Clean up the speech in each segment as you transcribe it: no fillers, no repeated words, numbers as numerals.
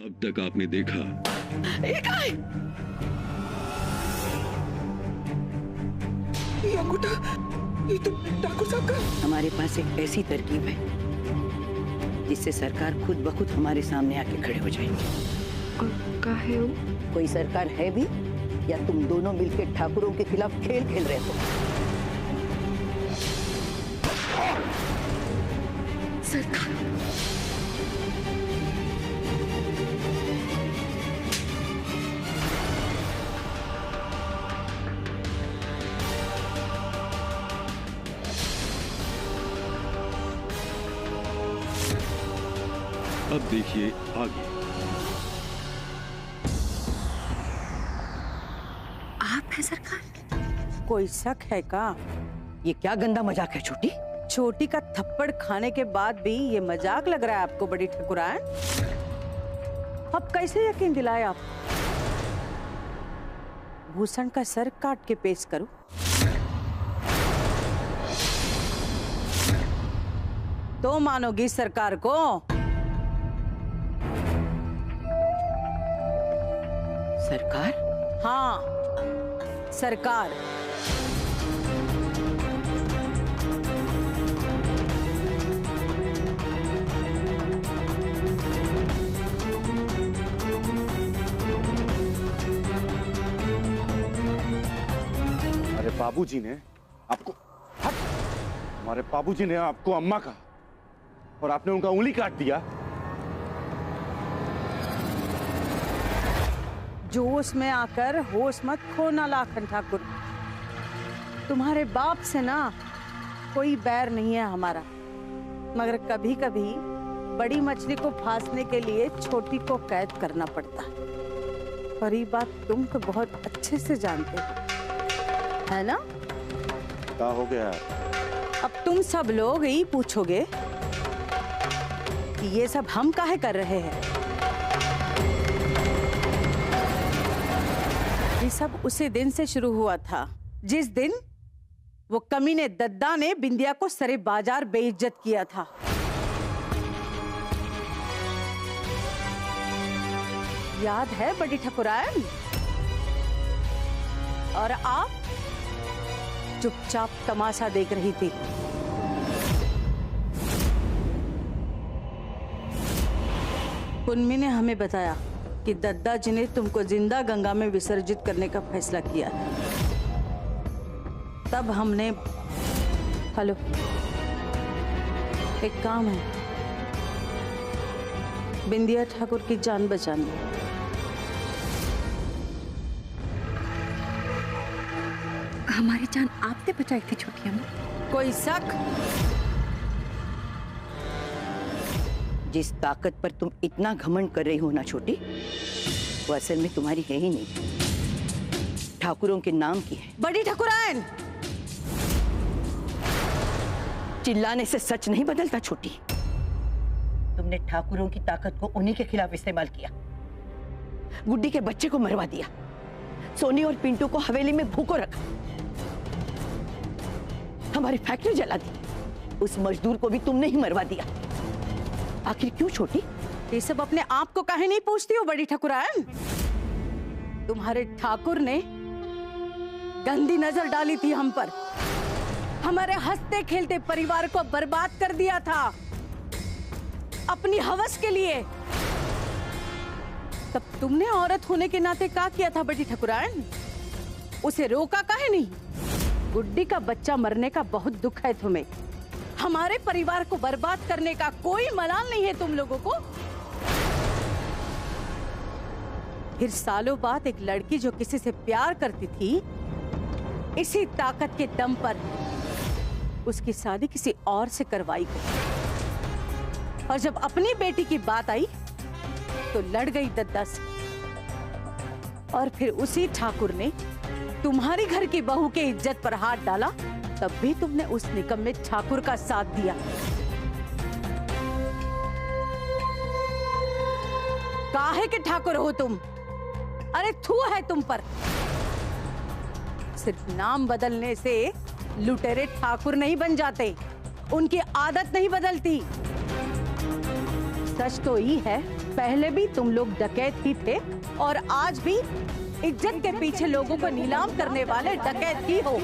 अब तक आपने देखा ये अंगूठा, ये तो ठाकुर साहब का। हमारे पास एक ऐसी तरकीब है जिससे सरकार खुद ब खुद हमारे सामने आके खड़े हो जाएंगे। और क्या है वो? कोई सरकार है भी या तुम दोनों मिलकर ठाकुरों के खिलाफ खेल खेल रहे हो? सरकार। अब देखिए आगे। आप है सरकार? कोई शक है का? ये क्या गंदा मजाक है छोटी? छोटी का थप्पड़ खाने के बाद भी ये मजाक लग रहा है आपको बड़ी ठकुराइन? अब कैसे यकीन दिलाए आप? भूषण का सर काट के पेश करूं? तो मानोगी सरकार को? सरकार? हाँ, सरकार। हमारे बाबूजी ने आपको हमारे बाबूजी ने आपको अम्मा कहा और आपने उनका उंगली काट दिया। जोश में आकर होश मत खोना लाखन ठाकुर। तुम्हारे बाप से ना कोई बैर नहीं है हमारा, मगर कभी कभी बड़ी मछली को फांसने के लिए छोटी को कैद करना पड़ता है। और ये बात तुम तो बहुत अच्छे से जानते हो, है ना? क्या हो गया? अब तुम सब लोग यही पूछोगे कि ये सब हम काहे कर रहे हैं। ये सब उसी दिन से शुरू हुआ था जिस दिन वो कमीने दद्दा ने बिंदिया को सरे बाजार बेइज्जत किया था। याद है बड़ी ठकुराइन? और आप चुपचाप तमाशा देख रही थी। पुन्नी ने हमें बताया कि दद्दा जी ने तुमको जिंदा गंगा में विसर्जित करने का फैसला किया। तब हमने हेलो, एक काम है, बिंदिया ठाकुर की जान बचानी। हमारी जान आपने बचाई थी छोटी अम्मा। कोई शक? जिस ताकत पर तुम इतना घमंड कर रही हो ना छोटी, वो असल में तुम्हारी है ही नहीं, ठाकुरों के नाम की है। बड़ी ठकुराइन, चिल्लाने से सच नहीं बदलता छोटी। तुमने ठाकुरों की ताकत को उन्हीं के खिलाफ इस्तेमाल किया। गुड्डी के बच्चे को मरवा दिया, सोनी और पिंटू को हवेली में भूखो रखा, हमारी फैक्ट्री जला दी, उस मजदूर को भी तुमने ही मरवा दिया। आखिर क्यों छोटी? ये सब अपने आप को काहे नहीं पूछती हो बड़ी ठकुराइन? तुम्हारे ठाकुर ने गंदी नजर डाली थी हम पर, हमारे हंसते खेलते परिवार को बर्बाद कर दिया था अपनी हवस के लिए। तब तुमने औरत होने के नाते क्या किया था बड़ी ठकुराइन? उसे रोका काहे नहीं? गुड्डी का बच्चा मरने का बहुत दुख है तुम्हें, हमारे परिवार को बर्बाद करने का कोई मलाल नहीं है तुम लोगों को। फिर सालों बाद एक लड़की जो किसी से प्यार करती थी, इसी ताकत के दम पर उसकी शादी किसी और से करवाई गई। और जब अपनी बेटी की बात आई तो लड़ गई दद्दा से। और फिर उसी ठाकुर ने तुम्हारी घर की बहू के इज्जत पर हाथ डाला, तब भी तुमने उस निकम्मे ठाकुर का साथ दिया। काहे के ठाकुर हो तुम? अरे थू है तुम पर। सिर्फ नाम बदलने से लुटेरे ठाकुर नहीं बन जाते, उनकी आदत नहीं बदलती। सच तो ये है पहले भी तुम लोग डकैत ही थे और आज भी इज्जत के पीछे लोगों को नीलाम करने वाले डकैत ही हो।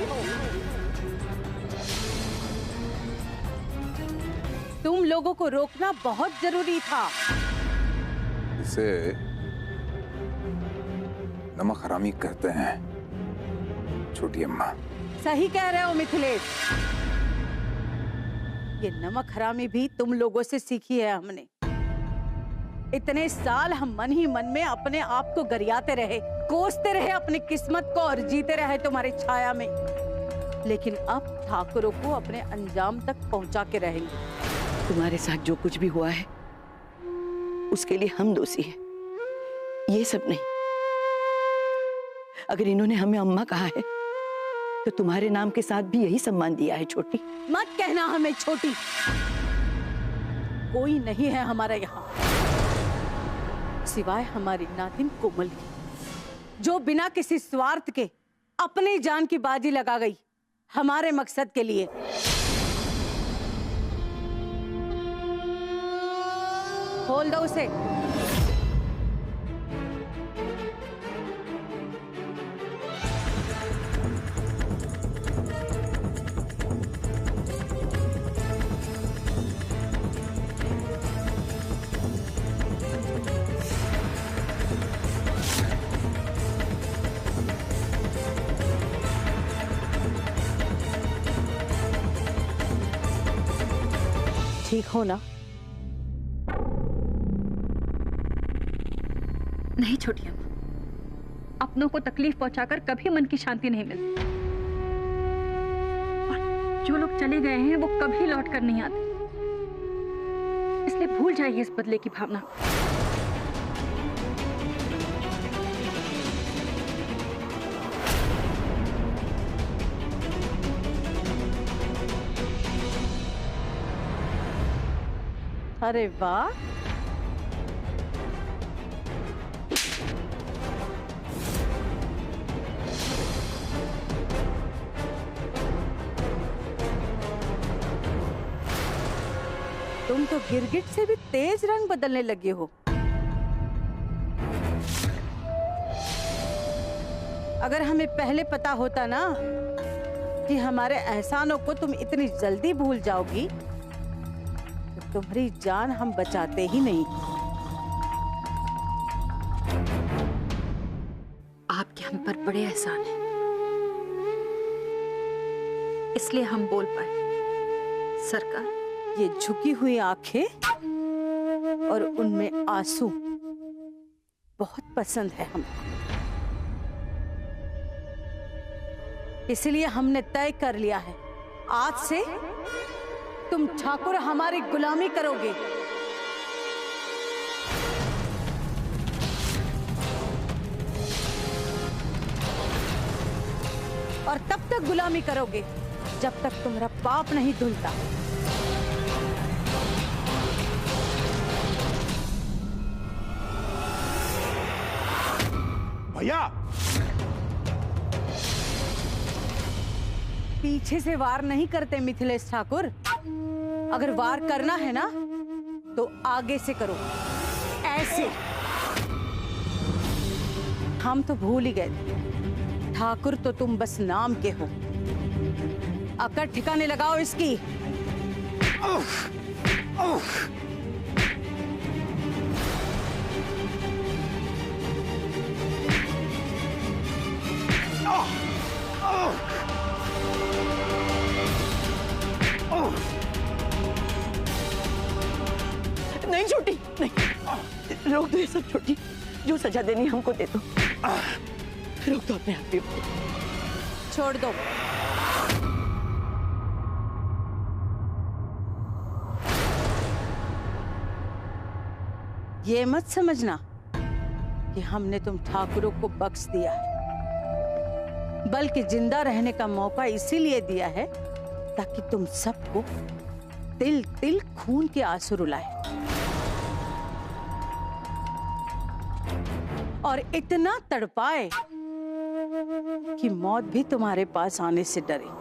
तुम लोगों को रोकना बहुत जरूरी था। इसे नमक हरामी कहते हैं छोटी अम्मा। सही कह रहे हो मिथिलेश, ये नमक हरामी भी तुम लोगों से सीखी है हमने। इतने साल हम मन ही मन में अपने आप को गरियाते रहे, कोसते रहे अपनी किस्मत को और जीते रहे तुम्हारी छाया में, लेकिन अब ठाकुरों को अपने अंजाम तक पहुंचा के रहेंगे। तुम्हारे साथ जो कुछ भी हुआ है उसके लिए हम दोषी हैं, ये सब नहीं। अगर इन्होंने हमें अम्मा कहा है तो तुम्हारे नाम के साथ भी यही सम्मान दिया है छोटी। मत कहना हमें छोटी, कोई नहीं है हमारा यहाँ सिवाय हमारी नातिन कोमल की, जो बिना किसी स्वार्थ के अपनी जान की बाजी लगा गई हमारे मकसद के लिए। खोल दो उसे। ठीक हो ना? नहीं छोटी अम्मा, अपनों को तकलीफ पहुंचाकर कभी मन की शांति नहीं मिलती, और जो लोग चले गए हैं वो कभी लौट कर नहीं आते, इसलिए भूल जाइए इस बदले की भावना। अरे वाह, तुम तो गिरगिट से भी तेज रंग बदलने लगे हो। अगर हमें पहले पता होता ना कि हमारे एहसानों को तुम इतनी जल्दी भूल जाओगी तो तुम्हारी जान हम बचाते ही नहीं। आपके हम पर बड़े एहसान हैं, इसलिए हम बोल पाए। सरकार, ये झुकी हुई आंखें और उनमें आंसू बहुत पसंद है हमको, इसलिए हमने तय कर लिया है आज से तुम ठाकुर हमारी गुलामी करोगे। और तब तक गुलामी करोगे जब तक तुम्हारा पाप नहीं धुलता। भैया, पीछे से वार नहीं करते मिथिलेश ठाकुर, अगर वार करना है ना तो आगे से करो, ऐसे। हम तो भूल ही गए थे, ठाकुर तो तुम बस नाम के हो। अकड़ ठिकाने लगाओ इसकी। नहीं छोटी, नहीं, रोक दो ये सब छोटी, जो सजा देनी हमको दे दो। रोक दो अपने आप को। छोड़ दो। ये मत समझना कि हमने तुम ठाकुरों को बख्श दिया है, बल्कि जिंदा रहने का मौका इसीलिए दिया है ताकि तुम सबको तिल तिल खून के आंसू रुलाए और इतना तड़पाए कि मौत भी तुम्हारे पास आने से डरे।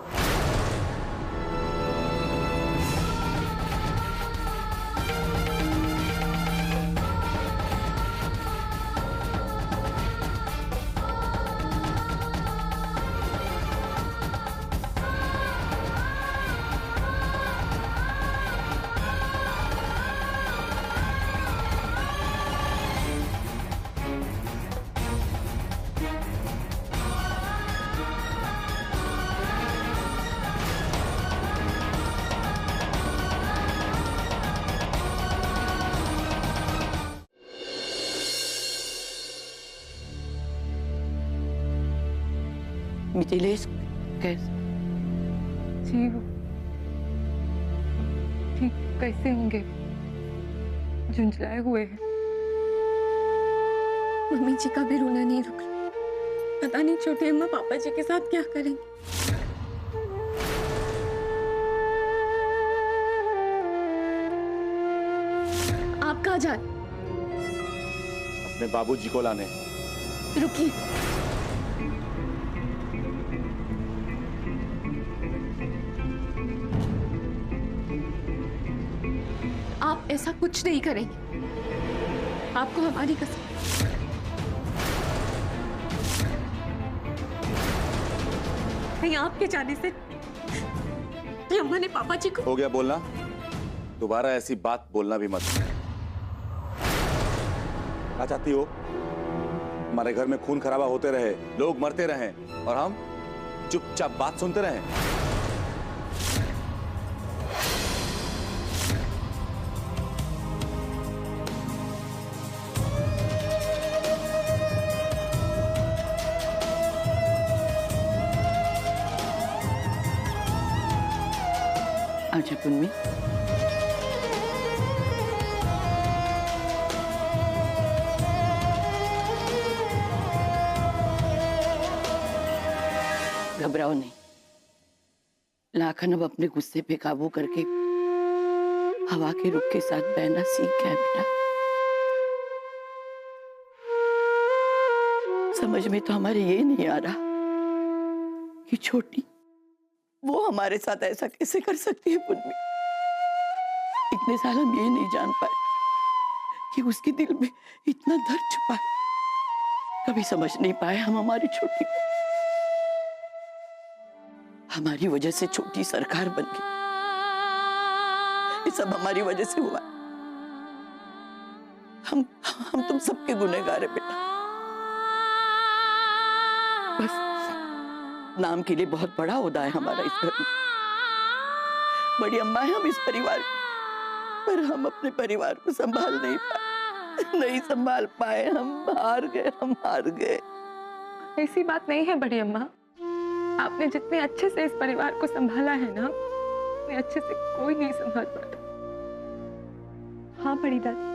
मिथिलेश कैसे? जी वो ठीक कैसे होंगे, झुंझलाए हुए हैं। मम्मी जी का भी रोना नहीं रुक रहा। पता नहीं छोटी अम्मा पापा जी के साथ क्या करेंगी। आप कहाँ जा रहे? अपने बाबूजी को लाने। रुकिए, आप ऐसा कुछ नहीं करेंगे, आपको हमारी कसम। कहीं आपके जाने से अम्मा ने पापा जी को। हो गया बोलना, दोबारा ऐसी बात बोलना भी मत। क्या चाहती हो? हमारे घर में खून खराबा होते रहे, लोग मरते रहे और हम चुपचाप बात सुनते रहे? अच्छा पुन्नी, घबराओ नहीं। लाखन अब अपने गुस्से पे काबू करके हवा के रुख के साथ बहना सीख गया है बेटा। समझ में तो हमारे ये नहीं आ रहा कि छोटी वो हमारे साथ ऐसा कैसे कर सकती है। पुन्नी, इतने साल हम ये नहीं जान पाए कि उसके दिल में इतना दर्द छुपा है। कभी समझ नहीं पाए हम हमारी छोटी को। हमारी वजह से छोटी सरकार बन गई। ये सब हमारी वजह से हुआ। हम तुम सबके गुनहगार है बेटा। बस नाम के लिए बहुत बड़ा ओहदा है हमारा इस घर में। बड़ी अम्मा है हम इस परिवार की, पर हम अपने परिवार को संभाल नहीं संभाल पाए। हम हार गए। ऐसी बात नहीं है बड़ी अम्मा, आपने जितने अच्छे से इस परिवार को संभाला है ना, उतने अच्छे से कोई नहीं संभाल पाता। हाँ बड़ी दादी,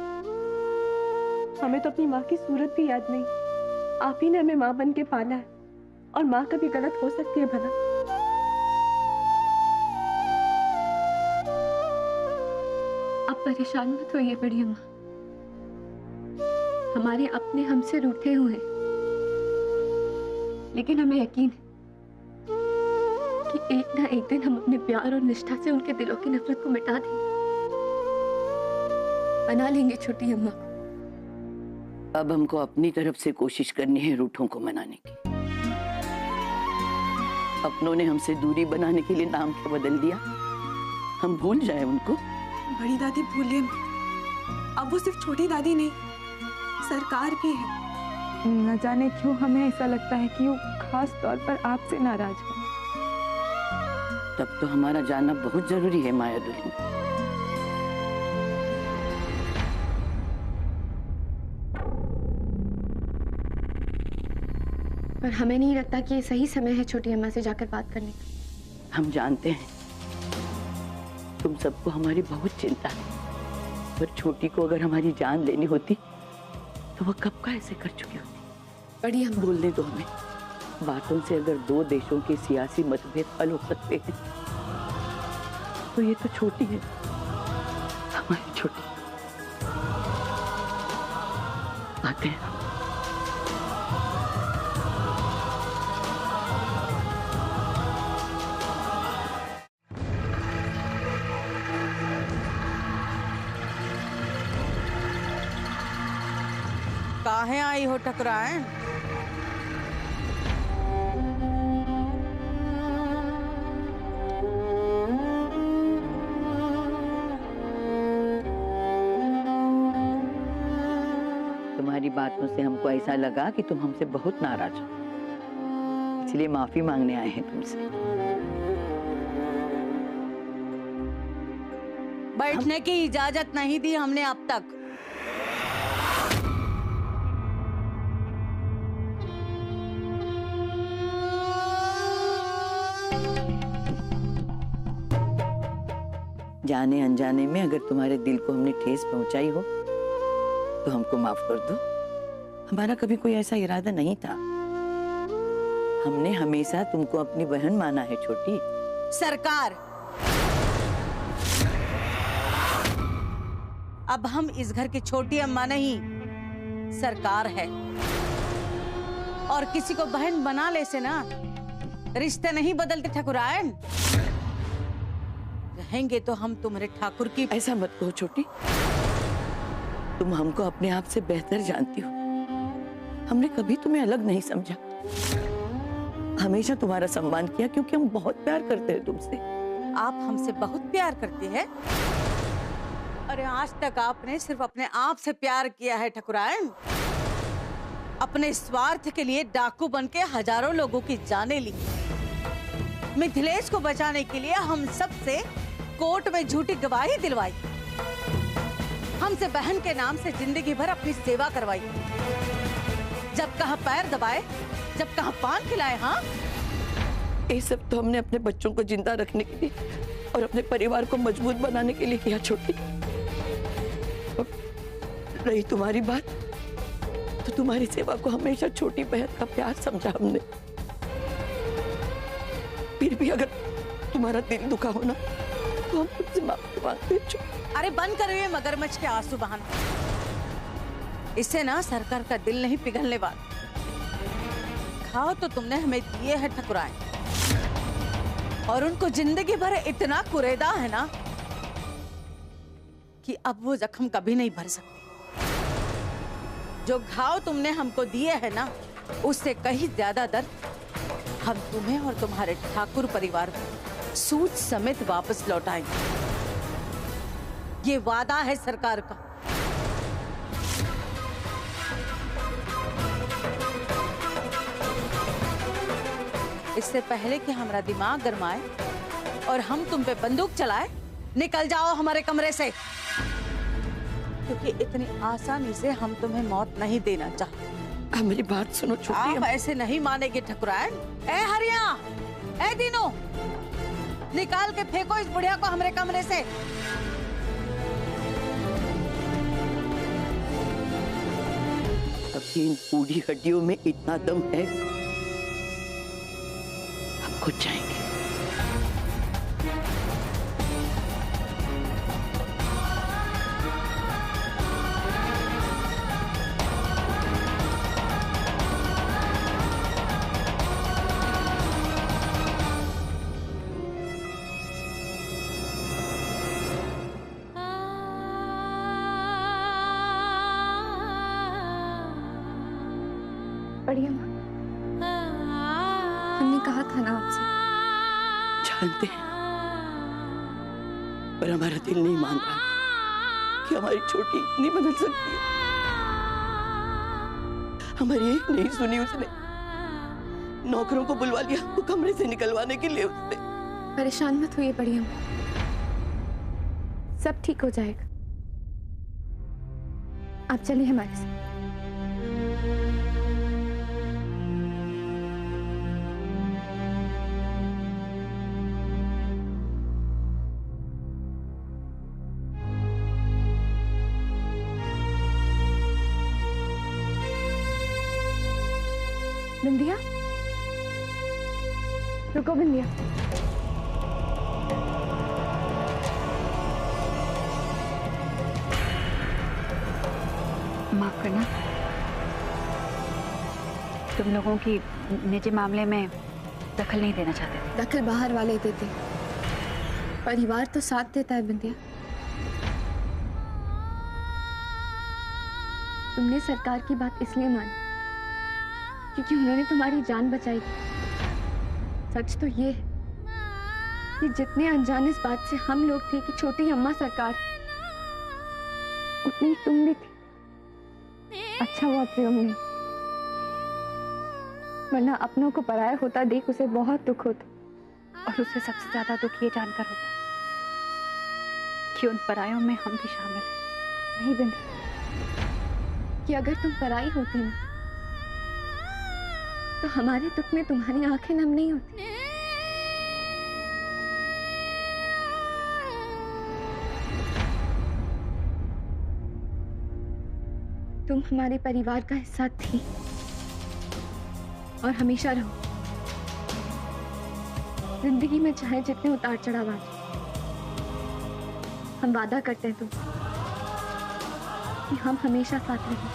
हमें तो अपनी माँ की सूरत भी याद नहीं। आप ही ने हमें माँ बन के पाला है, और माँ कभी गलत हो सकती है भला? आप परेशान मत होइए बड़ी अम्मा, हमारे अपने हमसे रूठे हुए हैं, लेकिन हमें यकीन है कि एक ना एक दिन हम अपने प्यार और निष्ठा से उनके दिलों की नफरत को मिटा देंगे, बना लेंगे छोटी अम्मा को। अब हमको अपनी तरफ से कोशिश करनी है रूठों को मनाने की। अपनों ने हमसे दूरी बनाने के लिए नाम क्या बदल दिया? हम भूल जाए उनको? बड़ी दादी भूलिए मत, अब वो सिर्फ छोटी दादी नहीं, सरकार भी है। न जाने क्यों हमें ऐसा लगता है कि वो खास तौर पर आपसे नाराज है। तब तो हमारा जाना बहुत जरूरी है माया दुल्हन। पर हमें नहीं लगता कि ये सही समय है छोटी अम्मा से जाकर बात करने का। हम जानते हैं तुम सबको हमारी बहुत चिंता है, पर छोटी को अगर हमारी जान लेनी होती तो वो कब का ऐसे कर चुकी होती। बड़ी अम्मा, बोलने दो हमें। बातों से अगर दो देशों के सियासी मतभेद हल हो सकते हैं तो ये तो छोटी है, हमारी छोटी। आते हैं। काहे आई हो टकराए? तुम्हारी बातों से हमको ऐसा लगा कि तुम हमसे बहुत नाराज हो, इसलिए माफी मांगने आए हैं तुमसे। बैठने की इजाजत नहीं दी हमने अब तक। जाने अनजाने में अगर तुम्हारे दिल को हमने ठेस पहुंचाई हो तो हमको माफ कर दो। हमारा कभी कोई ऐसा इरादा नहीं था। हमने हमेशा तुमको अपनी बहन माना है छोटी। सरकार, अब हम इस घर की छोटी अम्मा नहीं, सरकार है। और किसी को बहन बना ले से ना रिश्ते नहीं बदलते ठाकुरायन। रहेंगे तो हम तुम्हारे ठाकुर की। ऐसा मत कहो छोटी, तुम हमको अपने आप से बेहतर जानती हो। हमने कभी तुम्हें अलग नहीं समझा, हमेशा तुम्हारा सम्मान किया क्योंकि हम बहुत प्यार करते हैं तुमसे। आप हमसे बहुत प्यार करती है। अरे आज तक आपने सिर्फ अपने आप से प्यार किया है ठाकुरायन। अपने स्वार्थ के लिए डाकू बनके हजारों लोगों की जानें ली। मिथिलेश को बचाने के लिए हम सब से कोर्ट में झूठी गवाही दिलवाई। हमसे बहन के नाम से जिंदगी भर अपनी सेवा करवाई। जब कहाँ पैर दबाए, जब कहाँ पान खिलाए। हाँ, ये सब तो हमने अपने बच्चों को जिंदा रखने के लिए और अपने परिवार को मजबूत बनाने के लिए किया छोटी। रही तुम्हारी बात, तो तुम्हारी सेवा को हमेशा छोटी बहन का प्यार समझा हमने। फिर भी अगर तुम्हारा दिल दुखा हो ना तो हम तुमसे माफी मांगते हैं। अरे बंद करो ये मगरमच्छ के आंसू बहाना। इससे ना सरकार का दिल नहीं पिघलने वाला। खाओ तो तुमने हमें दिए है ठकुराए, और उनको जिंदगी भर इतना कुरेदा है ना कि अब वो जख्म कभी नहीं भर सकते। जो घाव तुमने हमको दिए है ना, उससे कहीं ज्यादा दर्द हम तुम्हें और तुम्हारे ठाकुर परिवार को सूद समेत वापस लौटाएंगे। ये वादा है सरकार का। इससे पहले कि हमारा दिमाग गरमाए और हम तुम पे बंदूक चलाए, निकल जाओ हमारे कमरे से, क्योंकि इतनी आसानी से हम तुम्हें मौत नहीं देना चाहते। मेरी बात सुनो छोटी, आप ऐसे नहीं मानेंगे ठकुरायन। ए हरिया, ए दीनू, निकाल के फेंको इस बुढ़िया को हमारे कमरे से। अब इन बूढ़ी हड्डियों में इतना दम है, हम खुद जाएंगे। बढ़िया माँ, हमने कहा था ना आपसे। जानते हैं, पर हमारा दिल नहीं मान रहा कि हमारी छोटी इतनी बदल सकती है। हमारी एक नहीं सुनी उसने, नौकरों को बुलवा लिया वो कमरे से निकलवाने के लिए। उसने परेशान मत होइए बढ़िया माँ, सब ठीक हो जाएगा। आप चलिए हमारे साथ। बिंदिया, रुको बिंदिया। माफ करना, तुम लोगों की निजी मामले में दखल नहीं देना चाहते। दखल बाहर वाले देते, परिवार तो साथ देता है बिंदिया। तुमने सरकार की बात इसलिए मानी क्योंकि उन्होंने तुम्हारी जान बचाई थी। सच तो ये है कि जितने अनजान इस बात से हम लोग थे कि छोटी अम्मा सरकार, उतनी तुम भी थी। अच्छा हुआ प्रियम नहीं, वरना अपनों को पराया होता देख उसे बहुत दुख होता। और उसे सबसे ज्यादा दुख ये जानकर होता कि उन परायों में हम भी शामिल हैं। नहीं बिंदी, कि अगर तुम पराई होती ना तो हमारे दुख में तुम्हारी आंखें नम नहीं होती। तुम हमारे परिवार का हिस्सा थी और हमेशा रहो। जिंदगी में चाहे जितने उतार चढ़ाव आ जाए, हम वादा करते हैं तुम कि हम हमेशा साथ रहेंगे।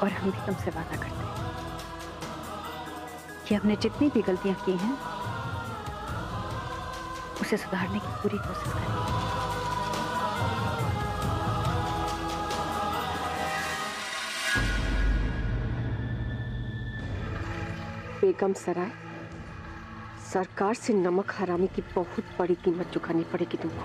और हम भी तुमसे वादा करते हैं कि हमने जितनी भी गलतियां की हैं उसे सुधारने की पूरी कोशिश करेंगे। बेगम सराय, सरकार से नमक हरामी की बहुत बड़ी कीमत चुकानी पड़ेगी तुमको।